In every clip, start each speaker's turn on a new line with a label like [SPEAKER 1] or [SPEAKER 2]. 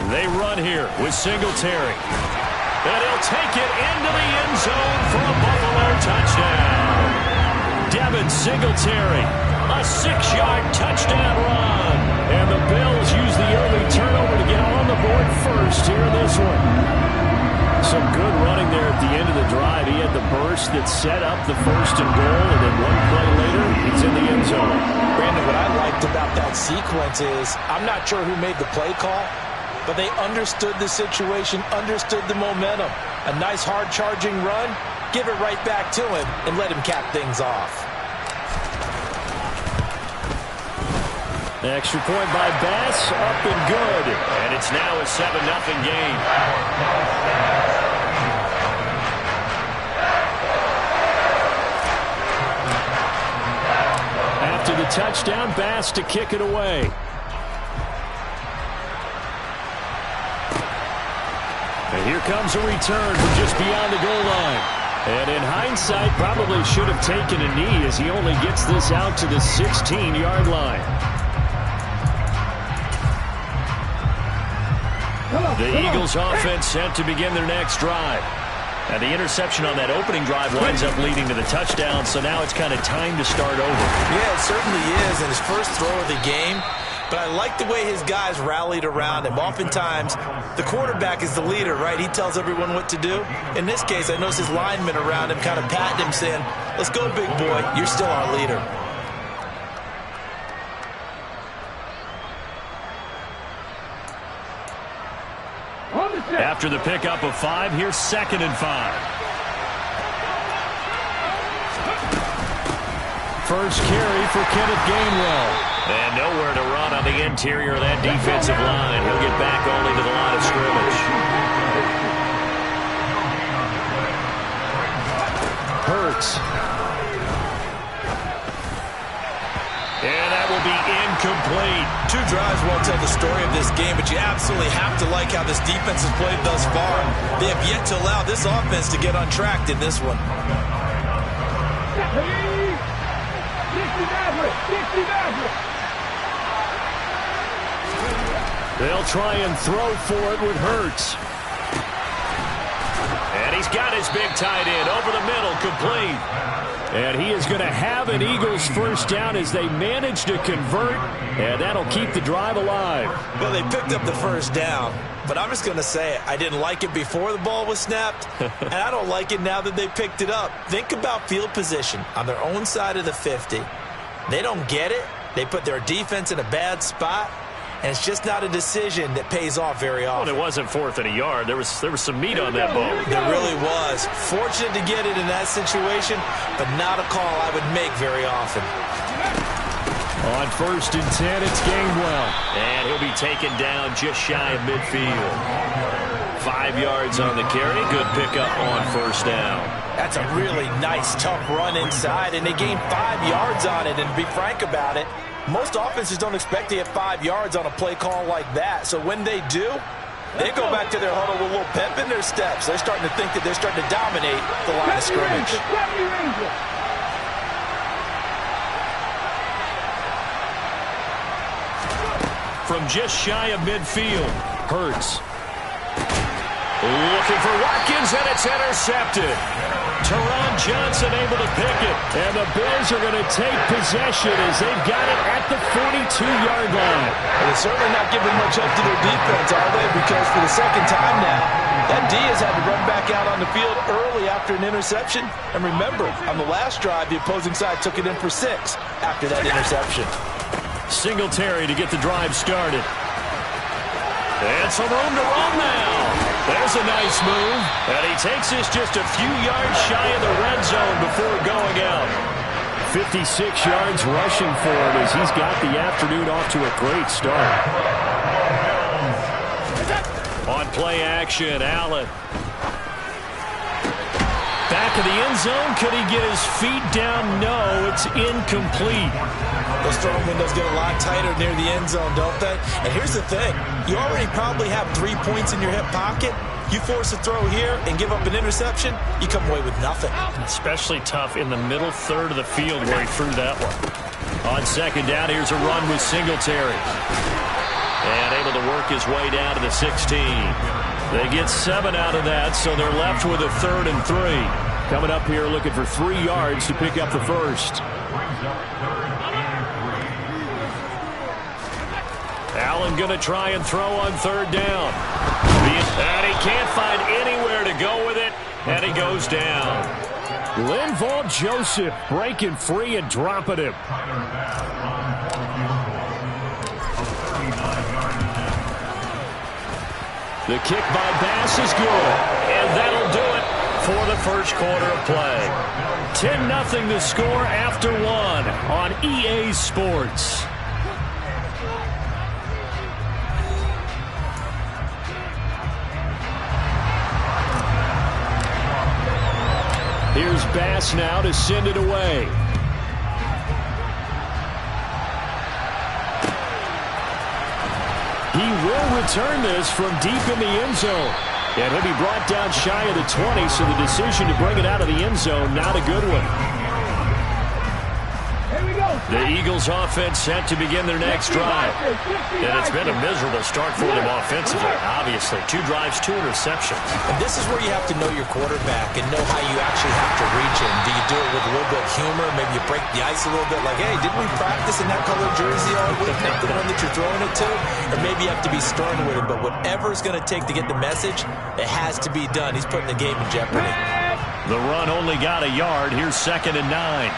[SPEAKER 1] They run here with Singletary. And he'll take it into the end zone for a Buffalo touchdown. Devin Singletary, a 6-yard touchdown run. And the Bills use the early turnover to get on the board first here in this one. Some good running there at the end of the drive. He had the burst that set up the 1st and goal, and then one play later, he's in the end zone.
[SPEAKER 2] Brandon, what I liked about that sequence is I'm not sure who made the play call, but they understood the situation, understood the momentum. A nice hard-charging run, give it right back to him, and let him cap things off.
[SPEAKER 1] The extra point by Bass, up and good. And it's now a 7-0 game. After the touchdown, Bass to kick it away. And here comes a return from just beyond the goal line. And in hindsight, probably should have taken a knee as he only gets this out to the 16-yard line. The Eagles offense set to begin their next drive. And the interception on that opening drive winds up leading to the touchdown, so now it's kind of time to start over.
[SPEAKER 2] Yeah, it certainly is, and his first throw of the game. But I like the way his guys rallied around him. Oftentimes, the quarterback is the leader, right? He tells everyone what to do. In this case, I noticed his linemen around him kind of patting him, saying, "Let's go, big boy. You're still our leader."
[SPEAKER 1] After the pickup of 5, here's 2nd and 5. First carry for Kenneth Gainwell. And nowhere to run on the interior of that defensive line. He'll get back only to the line of scrimmage. Hurts. And that will be incomplete.
[SPEAKER 2] 2 drives won't tell the story of this game, but you absolutely have to like how this defense has played thus far. They have yet to allow this offense to get untracked in this one.
[SPEAKER 1] They'll try and throw for it with Hurts. And he's got his big tight end over the middle, complete. And he is going to have an Eagles first down as they manage to convert, and that'll keep the drive alive.
[SPEAKER 2] Well, they picked up the first down, but I'm just going to say it. I didn't like it before the ball was snapped, and I don't like it now that they picked it up. Think about field position on their own side of the 50. They don't get it. They put their defense in a bad spot. And it's just not a decision that pays off very often.
[SPEAKER 1] Well, it wasn't 4th and a yard. There was some meat on that ball.
[SPEAKER 2] There really was. Fortunate to get it in that situation, but not a call I would make very often.
[SPEAKER 1] On 1st and 10, it's Gainwell. And he'll be taken down just shy of midfield. 5 yards on the carry. Good pickup on 1st down.
[SPEAKER 2] That's a really nice, tough run inside, and they gained 5 yards on it. And to be frank about it, most offenses don't expect to get 5 yards on a play call like that. So when they do, they go back to their huddle with a little pep in their steps. They're starting to think that they're starting to dominate the line of scrimmage.
[SPEAKER 1] From just shy of midfield, Hurts. Looking for Watkins, and it's intercepted. Teron Johnson able to pick it. And the Bills are going to take possession as they've got it at the 42-yard line.
[SPEAKER 2] And they're certainly not giving much up to their defense, are they? Because for the second time now, that D has had to run back out on the field early after an interception. And remember, on the last drive, the opposing side took it in for 6 after that interception.
[SPEAKER 1] Singletary to get the drive started. And some room to run now. There's a nice move. And he takes this just a few yards shy of the red zone before going out. 56 yards rushing for him as he's got the afternoon off to a great start. On play action, Allen. Back of the end zone. Could he get his feet down? No, it's incomplete.
[SPEAKER 2] Those throwing windows get a lot tighter near the end zone, don't they? And here's the thing. You already probably have 3 points in your hip pocket. You force a throw here and give up an interception, you come away with nothing.
[SPEAKER 1] Especially tough in the middle third of the field where he threw that one. On 2nd down, here's a run with Singletary. And able to work his way down to the 16. They get 7 out of that, so they're left with a 3rd and 3. Coming up here looking for 3 yards to pick up the first. Allen going to try and throw on 3rd down. And he can't find anywhere to go with it, and he goes down. Linval Joseph breaking free and dropping him. The kick by Bass is good, and that'll do it for the first quarter of play. 10-0 the score after 1 on EA Sports. Here's Bass now to send it away. He will return this from deep in the end zone. And he'll be brought down shy of the 20, so the decision to bring it out of the end zone, not a good one. The Eagles offense set to begin their next drive. And it's been a miserable start for them offensively, obviously. 2 drives, 2 interceptions.
[SPEAKER 2] And this is where you have to know your quarterback and know how you actually have to reach him. Do you do it with a little bit of humor? Maybe you break the ice a little bit like, hey, didn't we practice in that colored jersey all week? Not the one that you're throwing it to? Or maybe you have to be stern with him. But whatever it's going to take to get the message, it has to be done. He's putting the game in jeopardy.
[SPEAKER 1] The run only got a yard. Here's 2nd and 9.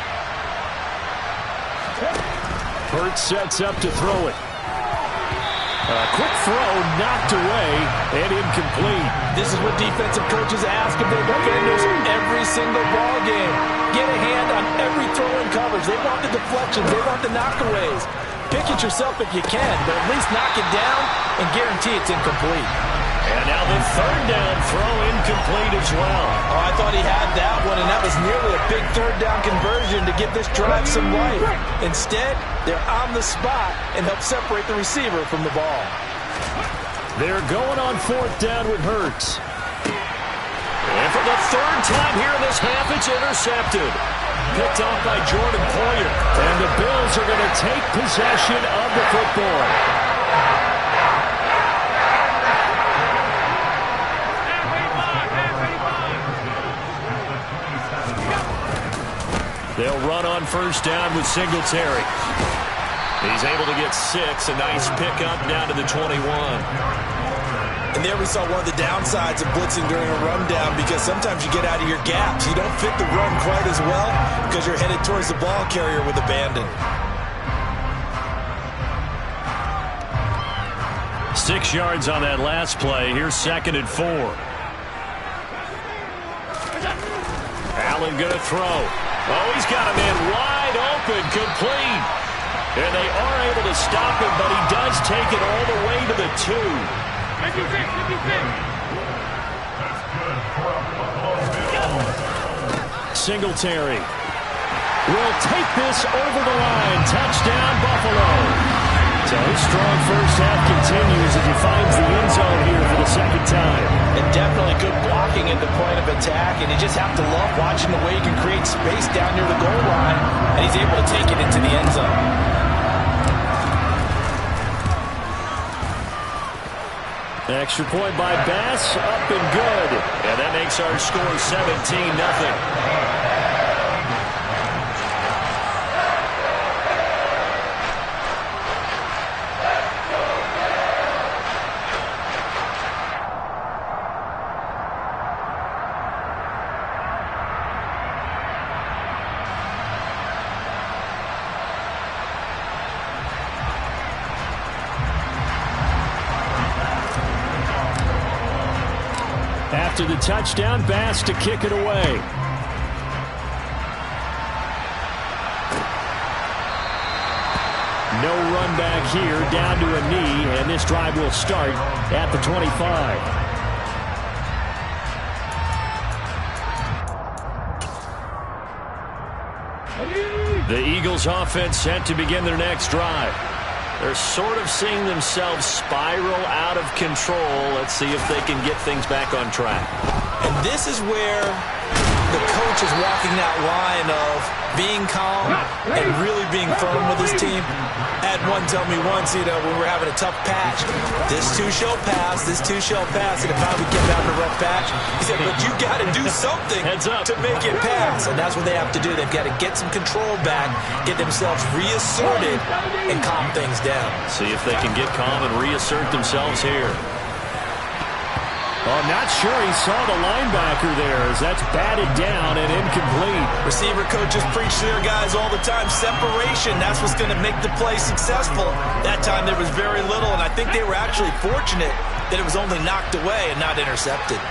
[SPEAKER 1] Hurts sets up to throw it. A quick throw knocked away and incomplete.
[SPEAKER 2] This is what defensive coaches ask of their defenders every single ball game. Get a hand on every throw in coverage. They want the deflections. They want the knockaways. Pick it yourself if you can, but at least knock it down and guarantee it's incomplete.
[SPEAKER 1] And now the 3rd down throw incomplete as well.
[SPEAKER 2] Oh, I thought he had that one, and that was nearly a big 3rd down conversion to give this drive some life. Instead, they're on the spot and help separate the receiver from the ball.
[SPEAKER 1] They're going on 4th down with Hurts. And for the 3rd time here in this half, it's intercepted. Picked off by Jordan Poyer. And the Bills are going to take possession of the football. They'll run on 1st down with Singletary. He's able to get 6. A nice pickup down to the 21.
[SPEAKER 2] And there we saw one of the downsides of blitzing during a rundown, because sometimes you get out of your gaps. You don't fit the run quite as well because you're headed towards the ball carrier with abandon.
[SPEAKER 1] 6 yards on that last play. Here's 2nd and 4. Allen going to throw. Oh, he's got a man wide open, complete. And they are able to stop him, but he does take it all the way to the 2. Singletary will take this over the line. Touchdown, Buffalo. So his strong first half continues as he finds the end zone here for the 2nd time.
[SPEAKER 2] And definitely good blocking at the point of attack, and you just have to love watching the way he can create space down near the goal line, and he's able to take it into the end zone.
[SPEAKER 1] Extra point by Bass, up and good. And that makes our score 17-0. After the touchdown, Bass to kick it away. No run back here, down to a knee, and this drive will start at the 25. The Eagles offense set to begin their next drive. They're sort of seeing themselves spiral out of control. Let's see if they can get things back on track.
[SPEAKER 2] And this is where the coach is walking that line of being calm and really being firm with his team. I had one tell me once, when we were having a tough patch, this too shall pass, and if we kept having a rough patch, he said, but you got to do something to make it pass, and that's what they have to do. They've got to get some control back, get themselves reasserted, and calm things down.
[SPEAKER 1] See if they can get calm and reassert themselves here. Oh, I'm not sure he saw the linebacker there as that's batted down and incomplete.
[SPEAKER 2] Receiver coaches preach to their guys all the time. Separation, that's what's going to make the play successful. That time there was very little, and I think they were actually fortunate that it was only knocked away and not intercepted.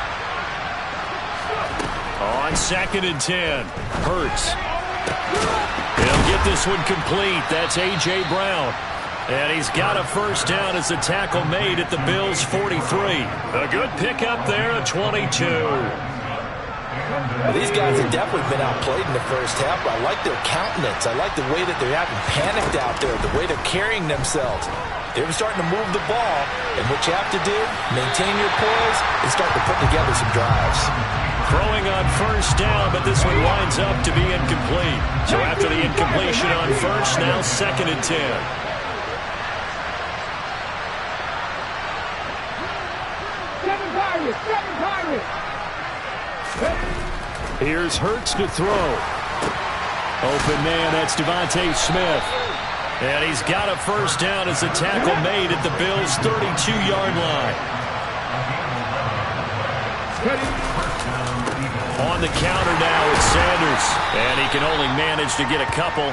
[SPEAKER 1] On 2nd and 10, Hurts. He'll get this one complete. That's A.J. Brown. And he's got a first down as the tackle made at the Bills' 43. A good pickup there at 22.
[SPEAKER 2] Well, these guys have definitely been outplayed in the first half, but I like their countenance. I like the way that they're acting panicked out there, the way they're carrying themselves. They're starting to move the ball, and what you have to do, maintain your poise and start to put together some drives.
[SPEAKER 1] Throwing on first down, but this one winds up to be incomplete. So after the incompletion on first, now 2nd and 10. Here's Hurts to throw. Open man, that's Devontae Smith. And he's got a first down as the tackle made at the Bills' 32-yard line. On the counter now it's Sanders. And he can only manage to get a couple.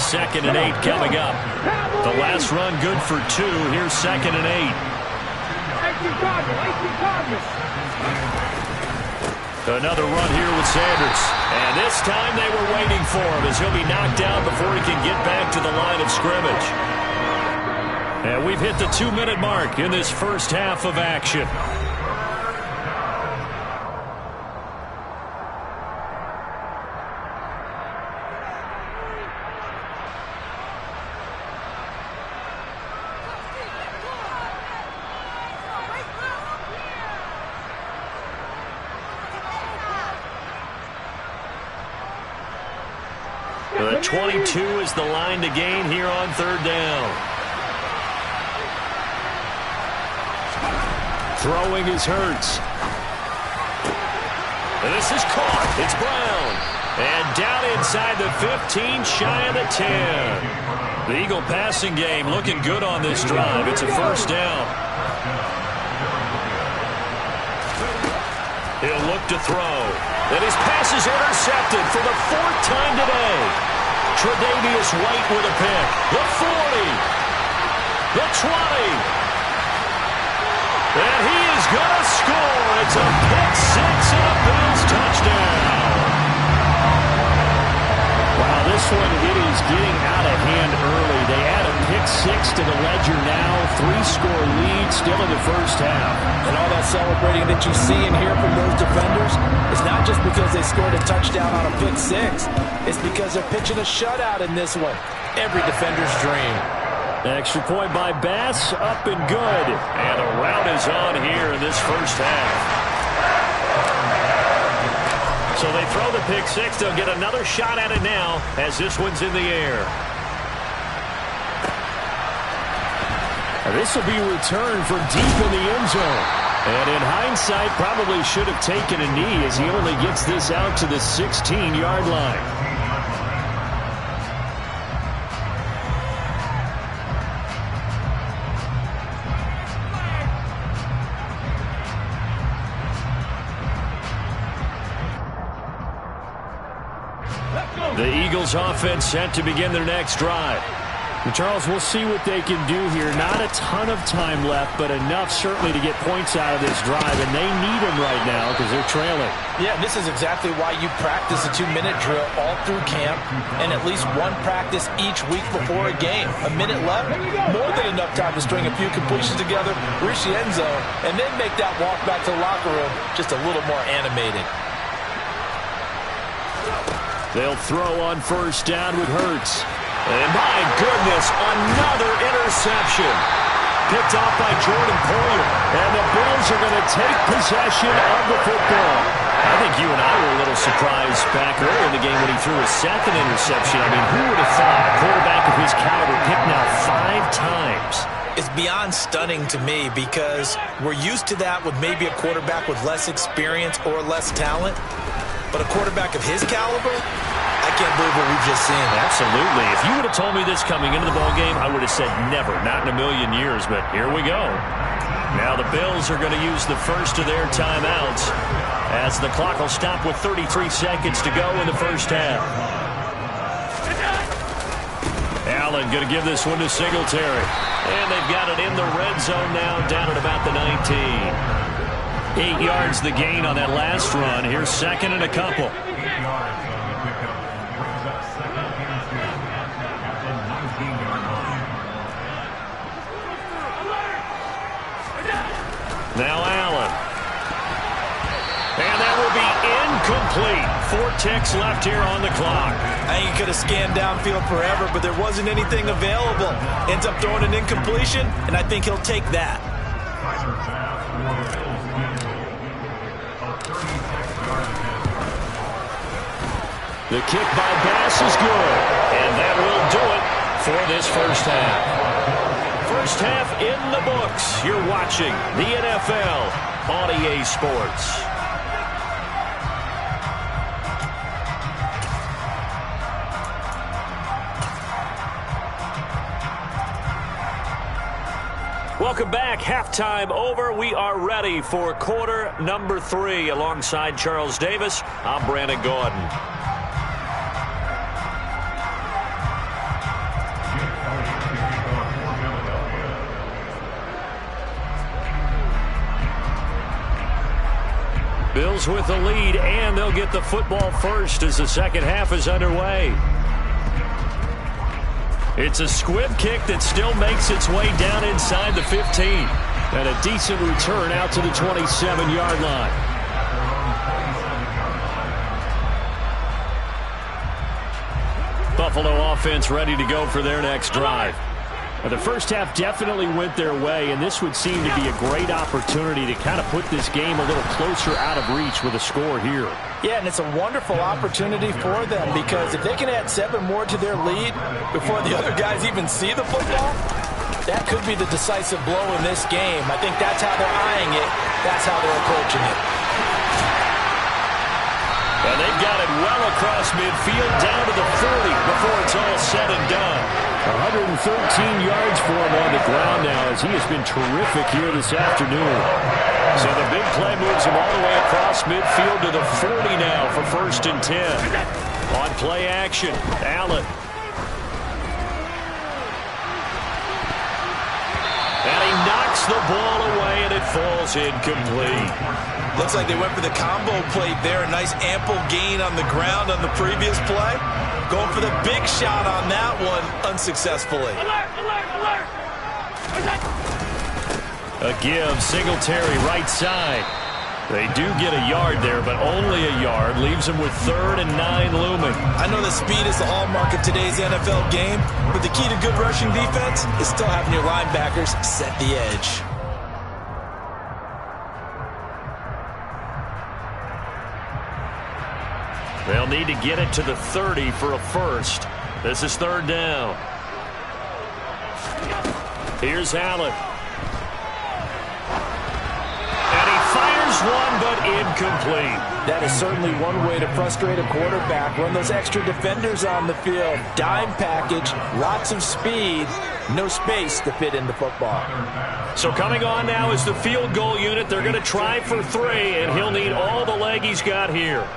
[SPEAKER 1] 2nd and 8 coming up. The last run good for 2. Here's 2nd and 8. Another run here with Sanders. And this time they were waiting for him as he'll be knocked down before he can get back to the line of scrimmage. And we've hit the 2-minute mark in this first half of action. The 22 is the line to gain here on 3rd down. Throwing is Hurts. And this is caught. It's Brown. And down inside the 15, shy of the 10. The Eagle passing game looking good on this drive. It's a first down. He'll look to throw. And his pass is intercepted for the 4th time today. Tre'Davious White with a pick. The 40. The 20. And he is going to score. It's a pick 6 and a Bills touchdown. Wow, this one, it is getting out of hand early. They add a pick 6 to the ledger now. 3-score lead still in the first half.
[SPEAKER 2] And all that celebrating that you see and hear from those defenders, it's not just because they scored a touchdown on a pick 6. It's because they're pitching a shutout in this one. Every defender's dream.
[SPEAKER 1] Extra point by Bass, up and good. And a rout is on here in this first half. So they throw the pick 6. They'll get another shot at it now as this one's in the air.
[SPEAKER 3] This will be returned from deep in the end zone.
[SPEAKER 1] And in hindsight, probably should have taken a knee as he only gets this out to the 16-yard line. The Eagles offense set to begin their next drive.
[SPEAKER 3] And Charles, we'll see what they can do here. Not a ton of time left, but enough certainly to get points out of this drive, and they need them right now because they're trailing.
[SPEAKER 2] Yeah, this is exactly why you practice a 2-minute drill all through camp and at least one practice each week before a game. A minute left, more than enough time to string a few completions together, reach the end zone, and then make that walk back to the locker room just a little more animated.
[SPEAKER 1] They'll throw on first down with Hurts. And my goodness, another interception. Picked off by Jordan Poyer. And the Bills
[SPEAKER 3] Bills are going to take possession of the football.
[SPEAKER 1] I think you and I were a little surprised back earlier in the game when he threw a second interception. I mean, who would have thought a quarterback of his caliber picked now 5 times?
[SPEAKER 2] It's beyond stunning to me because we're used to that with maybe a quarterback with less experience or less talent. But a quarterback of his caliber, I can't believe what we've just seen.
[SPEAKER 1] Absolutely. If you would have told me this coming into the ballgame, I would have said never, not in a million years. But here we go. Now the Bills are going to use the first of their timeouts as the clock will stop with 33 seconds to go in the first half. Allen going to give this one to Singletary. And they've got it in the red zone now, down at about the 19. 8 yards the gain on that last run. Here's second and a couple. Now Allen. And that will be incomplete. 4 ticks left here on the clock.
[SPEAKER 2] I think he could have scanned downfield forever, but there wasn't anything available. Ends up throwing an incompletion, and I think he'll take that.
[SPEAKER 3] The kick by Bass is good.
[SPEAKER 1] And that will do it for this first half. First half in the books. You're watching the NFL on EA Sports. Welcome back. Halftime over. We are ready for quarter number 3. Alongside Charles Davis, I'm Brandon Gordon. Bills with the lead, and they'll get the football first as the second half is underway. It's a squib kick that still makes its way down inside the 15. And a decent return out to the 27-yard line. Buffalo offense ready to go for their next drive.
[SPEAKER 3] The first half definitely went their way, and this would seem to be a great opportunity to kind of put this game a little closer out of reach with a score here.
[SPEAKER 2] Yeah, and it's a wonderful opportunity for them because if they can add 7 more to their lead before the other guys even see the football, that could be the decisive blow in this game. I think that's how they're eyeing it. That's how they're approaching it.
[SPEAKER 1] And they've got it well across midfield down to the 40 before it's all said and done.
[SPEAKER 3] 113 yards for him on the ground now as he has been terrific here this afternoon.
[SPEAKER 1] So the big play moves him all the way across midfield to the 40 now for 1st and 10. On play action, Allen. And he knocks the ball away and it falls incomplete.
[SPEAKER 2] Looks like they went for the combo plate there. A nice ample gain on the ground on the previous play. Going for the big shot on that one unsuccessfully.
[SPEAKER 1] A give, Singletary right side. They do get a yard there, but only a yard. Leaves them with 3rd and 9 looming.
[SPEAKER 2] I know that speed is the hallmark of today's NFL game, but the key to good rushing defense is still having your linebackers set the edge.
[SPEAKER 1] They'll need to get it to the 30 for a first. This is 3rd down. Here's Allen. And he fires one, but incomplete.
[SPEAKER 2] That is certainly one way to frustrate a quarterback. Run those extra defenders on the field. Dime package, lots of speed, no space to fit into football.
[SPEAKER 1] So coming on now is the field goal unit. They're going to try for 3, and he'll need all the leg he's got here.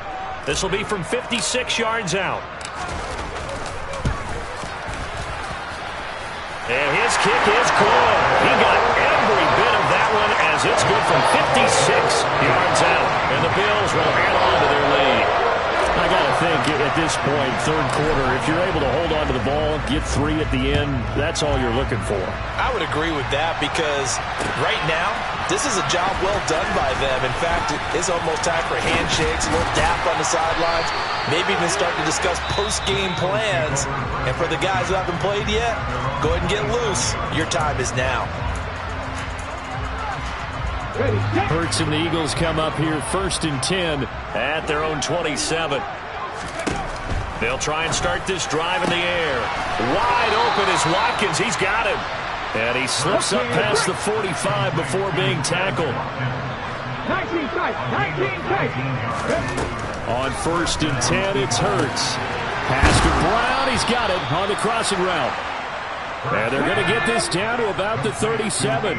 [SPEAKER 1] This will be from 56 yards out. And his kick is good. He got every bit of that one as it's good from 56 yards out. And the Bills will add on to their lead.
[SPEAKER 3] I got to think at this point, 3rd quarter, if you're able to hold on to the ball, get 3 at the end, that's all you're looking for.
[SPEAKER 2] I would agree with that because right now, this is a job well done by them. In fact, it's almost time for handshakes, a little dap on the sidelines, maybe even start to discuss post-game plans. And for the guys who haven't played yet, go ahead and get loose. Your time is now.
[SPEAKER 3] Hurts and the Eagles come up here 1st and 10
[SPEAKER 1] at their own 27. They'll try and start this drive in the air. Wide open is Watkins. He's got him. And he slips up past the 45 before being tackled.
[SPEAKER 4] 19 tight.
[SPEAKER 3] On 1st and 10, it's Hurts. Pass to Brown. He's got it on the crossing route. And they're going to get this down to about the 37.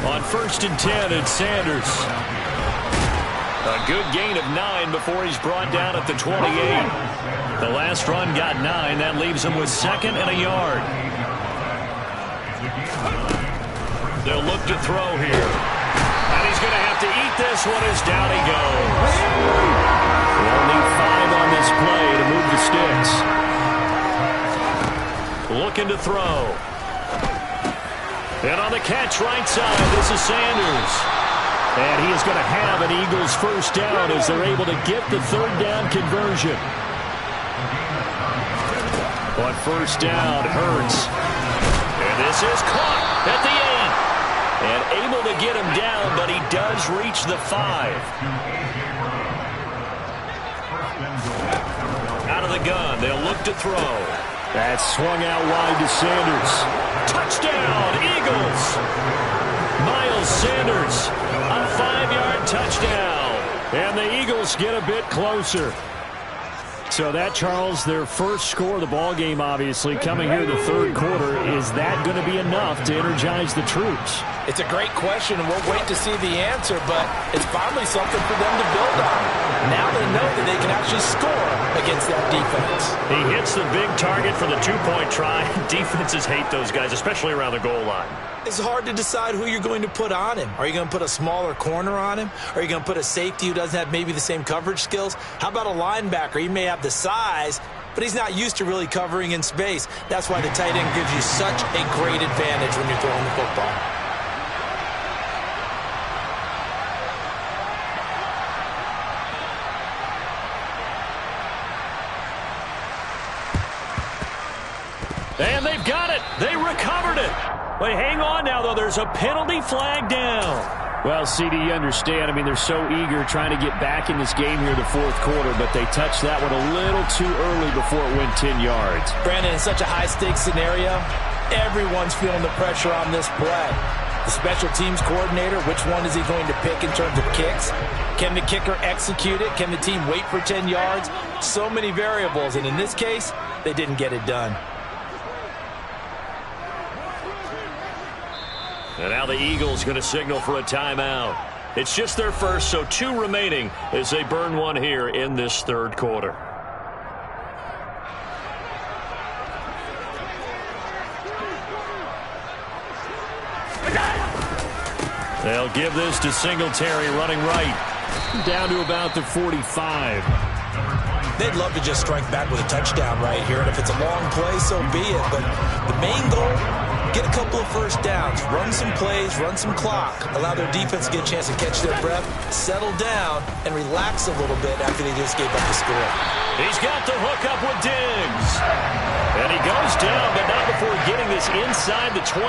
[SPEAKER 3] On 1st and 10, it's Sanders. A good gain of 9 before he's brought down at the 28. The last run got 9. That leaves him with 2nd and a yard. They'll look to throw here. And he's going to have to eat this one as down he goes. They'll need 5 on this play to move the sticks. Looking to throw. And on the catch right side, this is Sanders. And he is going to have an Eagles first down as they're able to get the 3rd down conversion. On 1st down, Hurts. And this is caught at the 8. And able to get him down, but he does reach the 5. Out of the gun, they'll look to throw. That's swung out wide to Sanders.
[SPEAKER 1] Touchdown, Eagles! Miles Sanders, a 5-yard touchdown.
[SPEAKER 3] And the Eagles get a bit closer. So that, Charles, their first score of the ball game, obviously, coming here in the 3rd quarter. Is that going to be enough to energize the troops?
[SPEAKER 2] It's a great question, and we'll wait to see the answer, but it's finally something for them to build on. Now they know that they can actually score against that defense.
[SPEAKER 1] He hits the big target for the 2-point try. Defenses hate those guys, especially around the goal line.
[SPEAKER 2] It's hard to decide who you're going to put on him. Are you going to put a smaller corner on him? Are you going to put a safety who doesn't have maybe the same coverage skills? How about a linebacker? He may have the size, but he's not used to really covering in space. That's why the tight end gives you such a great advantage when you're throwing the football.
[SPEAKER 1] And they've got it. They recovered it. But hang on now, though. There's a penalty flag down.
[SPEAKER 3] Well, CD, you understand. I mean, they're so eager trying to get back in this game here in the 4th quarter, but they touched that one a little too early before it went 10 yards.
[SPEAKER 2] Brandon, in such a high-stakes scenario, everyone's feeling the pressure on this play. The special teams coordinator, which one is he going to pick in terms of kicks? Can the kicker execute it? Can the team wait for 10 yards? So many variables, and in this case, they didn't get it done.
[SPEAKER 1] And now the Eagles going to signal for a timeout. It's just their first, so 2 remaining as they burn one here in this 3rd quarter. They'll give this to Singletary running right.
[SPEAKER 3] Down to about the 45.
[SPEAKER 2] They'd love to just strike back with a touchdown right here, and if it's a long play, so be it. But the main goal, get a couple of first downs, run some plays, run some clock, allow their defense to get a chance to catch their breath, settle down, and relax a little bit after they just gave up the score.
[SPEAKER 1] He's got the hook up with Diggs. And he goes down, but not before getting this inside the 25.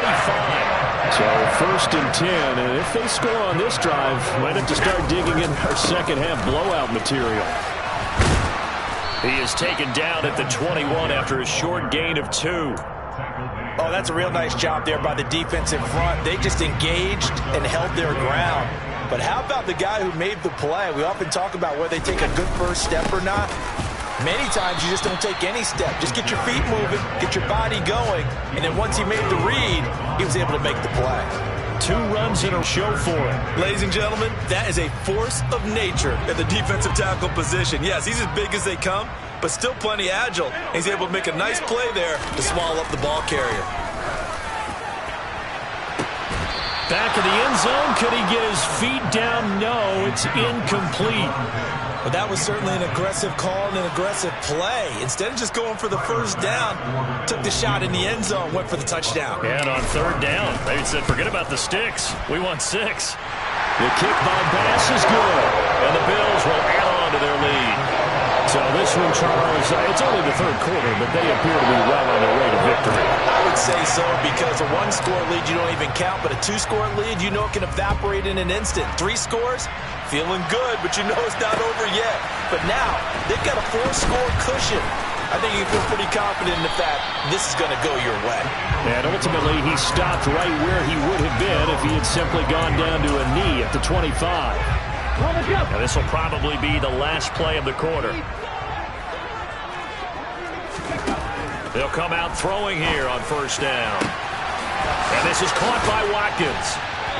[SPEAKER 3] So 1st and 10, and if they score on this drive, might have to start digging in our second-half blowout material.
[SPEAKER 1] He is taken down at the 21 after a short gain of 2.
[SPEAKER 2] Oh, that's a real nice job there by the defense in front. They just engaged and held their ground. But how about the guy who made the play? We often talk about whether they take a good first step or not. Many times you just don't take any step. Just get your feet moving, get your body going, and then once he made the read, he was able to make the play.
[SPEAKER 1] 2 runs in a show for him.
[SPEAKER 2] Ladies and gentlemen, that is a force of nature at the defensive tackle position. Yes, he's as big as they come, but still plenty agile. He's able to make a nice play there to swallow up the ball carrier.
[SPEAKER 3] Back in the end zone, could he get his feet down? No, it's incomplete.
[SPEAKER 2] But that was certainly an aggressive call and an aggressive play. Instead of just going for the first down, took the shot in the end zone, went for the touchdown.
[SPEAKER 1] And on 3rd down, they said, forget about the sticks. We want 6.
[SPEAKER 3] The kick by Bass is good.
[SPEAKER 1] And the Bills will add on to their lead.
[SPEAKER 3] So So this one, Charles, it's only the third quarter, but they appear to be well on their way to victory.
[SPEAKER 2] I would say so, because a one-score lead you don't even count, but a two-score lead you know it can evaporate in an instant. 3 scores, feeling good, but you know it's not over yet. But now, they've got a 4-score cushion. I think you feel pretty confident in the fact this is going to go your way.
[SPEAKER 3] And ultimately, he stopped right where he would have been if he had simply gone down to a knee at the 25.
[SPEAKER 1] Now, this will probably be the last play of the quarter. They'll come out throwing here on first down. And this is caught by Watkins.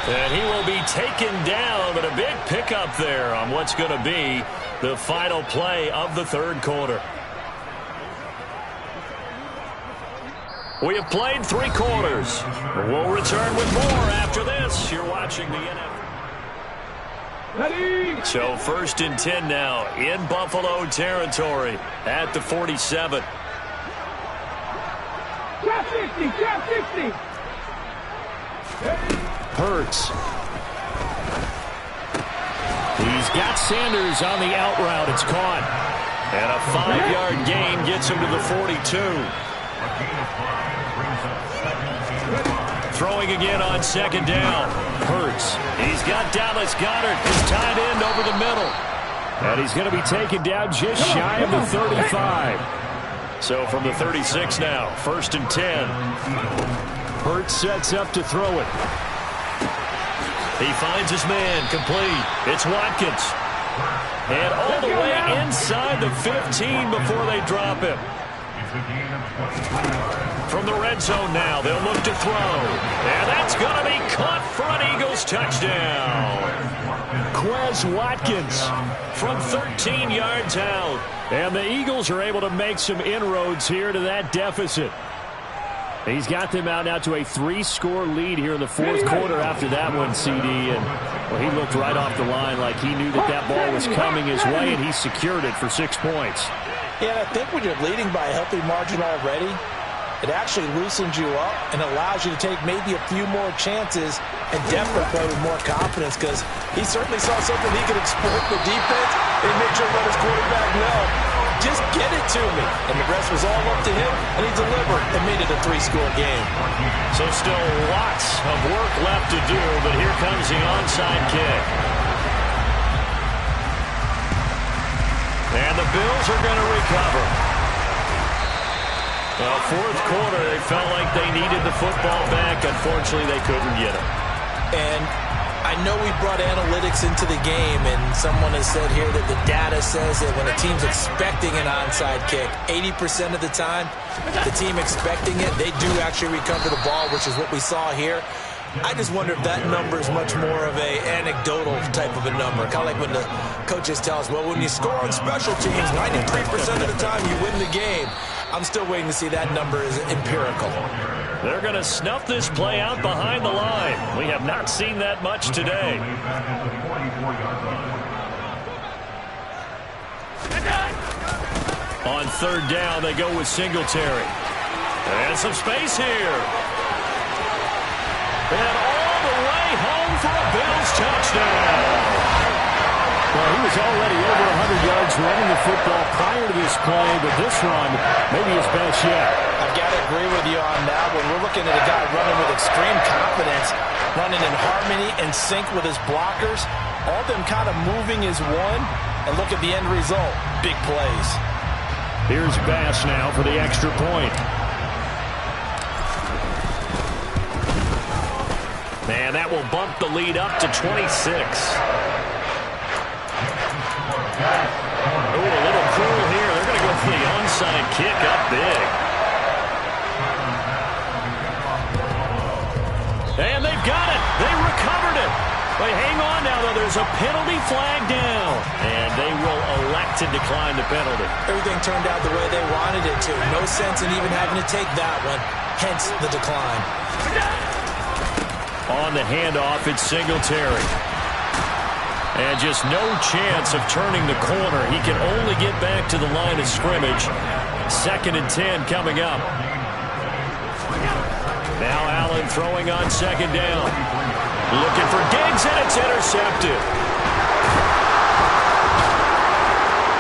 [SPEAKER 1] And he will be taken down, but a big pickup there on what's going to be the final play of the third quarter. We have played 3 quarters. We'll return with more after this. You're watching the NFL. So 1st and 10 now in Buffalo territory at the 47.
[SPEAKER 4] Cap 60, cap 60.
[SPEAKER 3] Hurts. He's got Sanders on the out route. It's caught. And a 5-yard gain gets him to the 42. Throwing again on 2nd down. Hurts. He's got Dallas Goedert, his tight end, over the middle. And he's going to be taken down just shy of the 35. So from the 36 now, 1st and 10. Hurts sets up to throw it.
[SPEAKER 1] He finds his man, complete. It's Watkins. And all the way inside the 15 before they drop him. From the red zone now, they'll look to throw. And that's going to be caught for an Eagles touchdown.
[SPEAKER 3] Quez Watkins
[SPEAKER 1] From 13 yards out.
[SPEAKER 3] And the Eagles are able to make some inroads here to that deficit. He's got them out now to a 3-score lead here in the 4th quarter after that one, CD. And well, he looked right off the line like he knew that that ball was coming his way, and he secured it for 6 points.
[SPEAKER 2] Yeah, and I think when you're leading by a healthy margin already, it actually loosens you up and allows you to take maybe a few more chances and definitely play with more confidence, because he certainly saw something he could exploit the defense and make sure to let his quarterback know, just get it to me. And the rest was all up to him, and he delivered and made it a 3-score game.
[SPEAKER 1] So still lots of work left to do, but here comes the onside kick. And the Bills are going to recover. Well, 4th quarter, they felt like they needed the football back. Unfortunately, they couldn't get it.
[SPEAKER 2] And I know we brought analytics into the game, and someone has said here that the data says that when a team's expecting an onside kick, 80% of the time, the team expecting it, they do actually recover the ball, which is what we saw here. I just wonder if that number is much more of a anecdotal type of a number. Kind of like when the coaches tell us, well, when you score on special teams, 93% of the time you win the game. I'm still waiting to see that number is empirical.
[SPEAKER 1] They're going to snuff this play out behind the line. We have not seen that much today. On 3rd down, they go with Singletary. And some space here. And all the way home for a Bills touchdown.
[SPEAKER 3] Well, he was already over 100 yards running the football prior to this play, but this run may be his best yet.
[SPEAKER 2] I've got to agree with you on that one. We're looking at a guy running with extreme confidence, running in harmony and sync with his blockers. All of them kind of moving as one. And look at the end result. Big plays.
[SPEAKER 3] Here's Bass now for the extra point.
[SPEAKER 1] And that will bump the lead up to 26. Oh, a little cool here. They're going to go for the onside kick up big. And they've got it. They recovered it. But hang on now, though. There's a penalty flag down. And they will elect to decline the penalty.
[SPEAKER 2] Everything turned out the way they wanted it to. No sense in even having to take that one. Hence the decline.
[SPEAKER 1] On the handoff, it's Singletary. And just no chance of turning the corner. He can only get back to the line of scrimmage. 2nd and 10 coming up. Now Allen throwing on 2nd down. Looking for Diggs, and it's intercepted.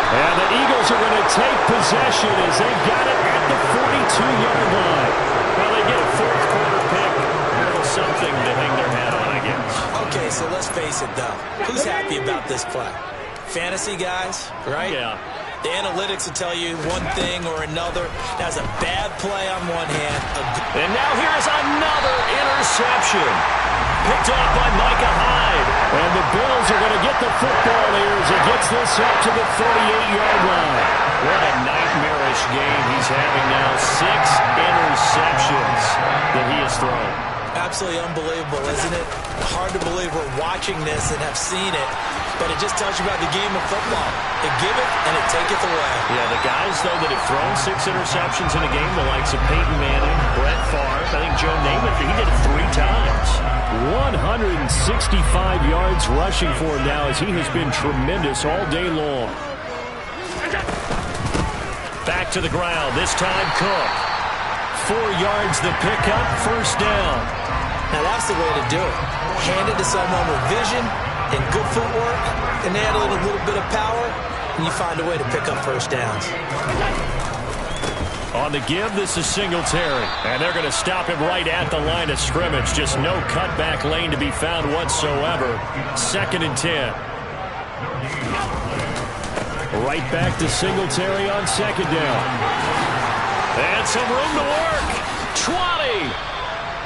[SPEAKER 3] And the Eagles are going to take possession as they got it at the 42-yard line. Well, they get a fourth quarter pick. A little something to hang their hat on, I guess.
[SPEAKER 2] Okay, so let's face it, though. Who's happy about this play? Fantasy guys, right?
[SPEAKER 3] Yeah.
[SPEAKER 2] The analytics will tell you one thing or another. That's a bad play on one hand.
[SPEAKER 3] And now here's another interception. Picked off by Micah Hyde. And the Bills are going to get the football here as he gets this up to the 48-yard line. What a nightmarish game he's having now. 6 interceptions that he has thrown.
[SPEAKER 2] Absolutely unbelievable, isn't it? Hard to believe we're watching this and have seen it, but it just tells you about the game of football. It giveth and it taketh away.
[SPEAKER 3] Yeah, the guys, though, that have thrown 6 interceptions in a game, the likes of Peyton Manning, Brett Favre, I think Joe Namath, he did it 3 times. 165 yards rushing for him now as he has been tremendous all day long. Back to the ground, this time Cook. 4 yards the pickup, first down.
[SPEAKER 2] Now that's the way to do it. Hand it to someone with vision and good footwork, and add a little bit of power, and you find a way to pick up first downs.
[SPEAKER 3] On the give, this is Singletary. And they're going to stop him right at the line of scrimmage. Just no cutback lane to be found whatsoever. 2nd and 10. Right back to Singletary on 2nd down. And some room to work. 20.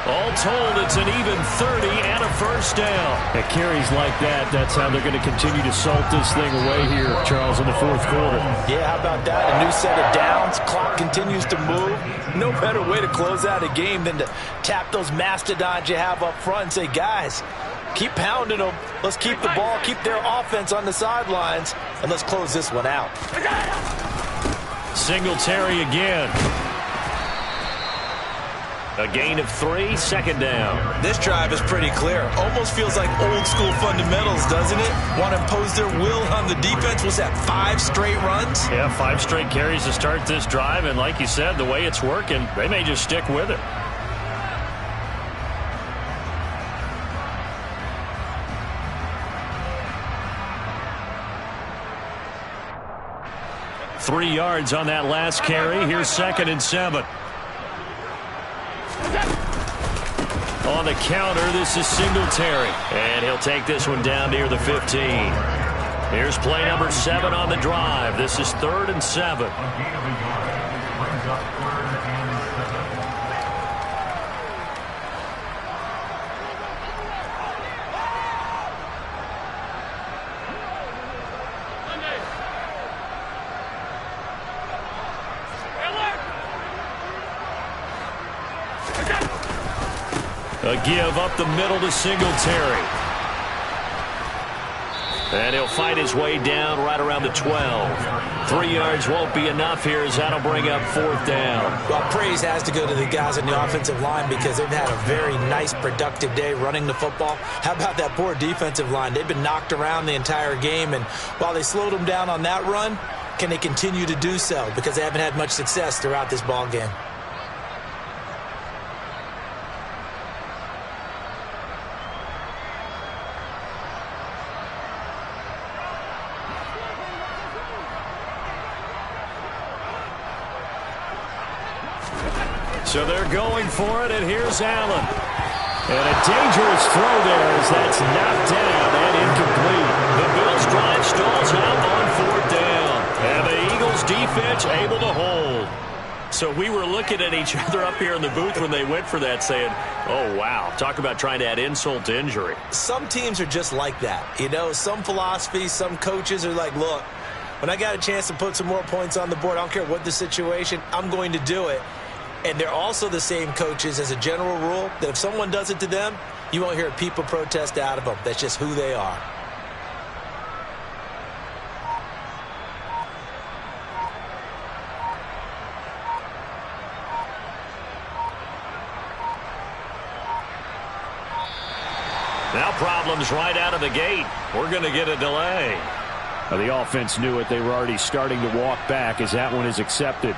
[SPEAKER 3] All told, it's an even 30 and a first down. At carries like that, that's how they're going to continue to salt this thing away here, Charles, in the fourth quarter.
[SPEAKER 2] Yeah, how about that? A new set of downs. Clock continues to move. No better way to close out a game than to tap those mastodons you have up front and say, guys, keep pounding them. Let's keep the ball, keep their offense on the sidelines, and let's close this one out.
[SPEAKER 3] Singletary again. A gain of 3, 2nd down.
[SPEAKER 2] This drive is pretty clear. Almost feels like old school fundamentals, doesn't it? Want to impose their will on the defense. Was that 5 straight runs?
[SPEAKER 3] Yeah, 5 straight carries to start this drive. And like you said, the way it's working, they may just stick with it. Three yards on that last carry. Here's 2nd and 7. On the counter, this is Singletary. And he'll take this one down near the 15. Here's play number 7 on the drive. This is 3rd and 7. A give up the middle to Singletary. And he'll fight his way down right around the 12. 3 yards won't be enough here as that'll bring up 4th down.
[SPEAKER 2] Well, praise has to go to the guys on the offensive line because they've had a very nice, productive day running the football. How about that poor defensive line? They've been knocked around the entire game, and while they slowed them down on that run, can they continue to do so? Because they haven't had much success throughout this ball game.
[SPEAKER 3] So they're going for it, and here's Allen. And a dangerous throw there as that's knocked down and incomplete. The Bills drive stalls out on 4th down. And the Eagles defense able to hold. So we were looking at each other up here in the booth when they went for that saying, oh, wow, talk about trying to add insult to injury.
[SPEAKER 2] Some teams are just like that. You know, some philosophies, some coaches are like, look, when I got a chance to put some more points on the board, I don't care what the situation, I'm going to do it. And they're also the same coaches as a general rule that if someone does it to them, you won't hear a people protest out of them. That's just who they are.
[SPEAKER 3] Now problems right out of the gate. We're going to get a delay. Well, the offense knew it. They were already starting to walk back as that one is accepted.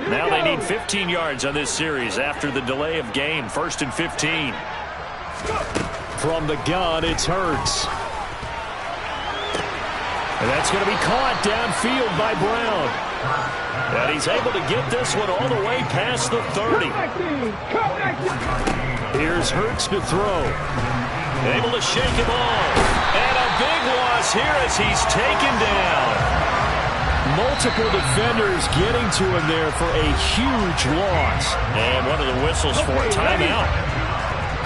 [SPEAKER 3] Now they need 15 yards on this series after the delay of game. 1st and 15.
[SPEAKER 1] From the gun, it's Hurts. And that's going to be caught downfield by Brown. And he's able to get this one all the way past the 30. Here's Hurts to throw. Able to shake him off. And a big loss here as he's taken down. Multiple defenders getting to him there for a huge loss.
[SPEAKER 3] And one of the whistles for a timeout.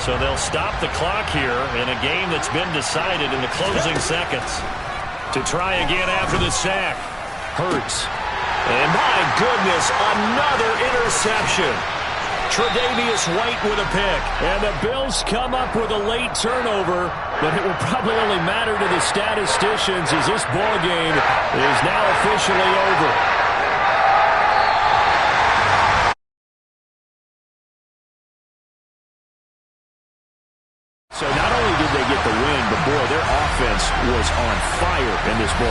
[SPEAKER 3] So they'll stop the clock here in a game that's been decided in the closing seconds.
[SPEAKER 1] To try again after the sack. Hurts. And my goodness, another interception. Tre'Davious White with a pick. And the Bills come up with a late turnover, but it will probably only matter to the statisticians as this ball game is now officially over. So not only did they get the win, but boy, their offense was on fire in this ball.